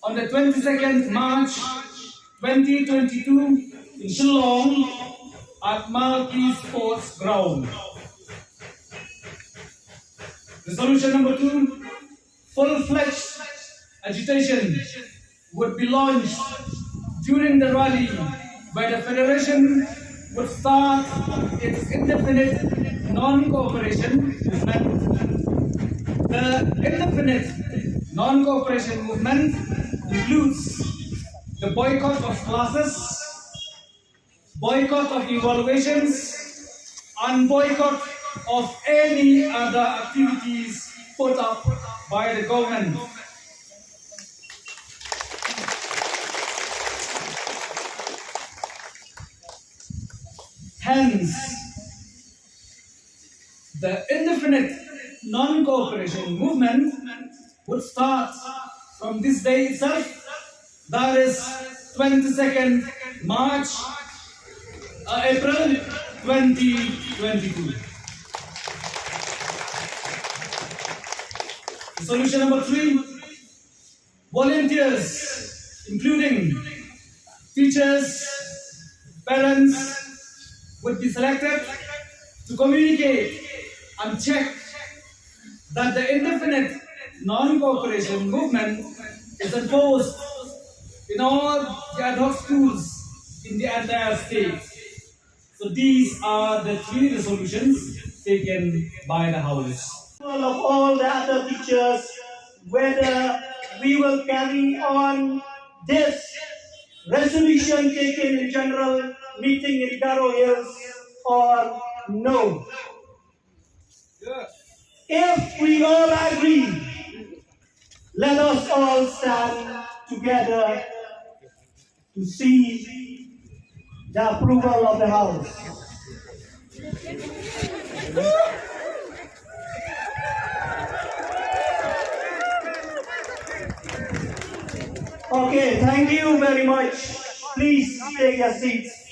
on the 22nd March 2022 in Shillong at Marquee Sports Ground. Resolution number 2, full-fledged agitation would be launched during the rally where the Federation would start its indefinite non-cooperation movement. The indefinite non-cooperation movement includes the boycott of classes, boycott of evaluations, and boycott of any other activities put up by the government. Hence, the indefinite non-cooperation movement would start from this day itself, that is 22nd March, April 2022. Resolution number 3, volunteers, including teachers, parents, would be selected to communicate and check that the indefinite non-cooperation movement is enforced in all the Adhoc schools in the entire state. So these are the 3 resolutions taken by the House. Of all the other teachers, whether we will carry on this resolution taken in general meeting in Garo Hills or no. If we all agree, let us all stand together to see the approval of the House. Okay, thank you very much. Please take your seats.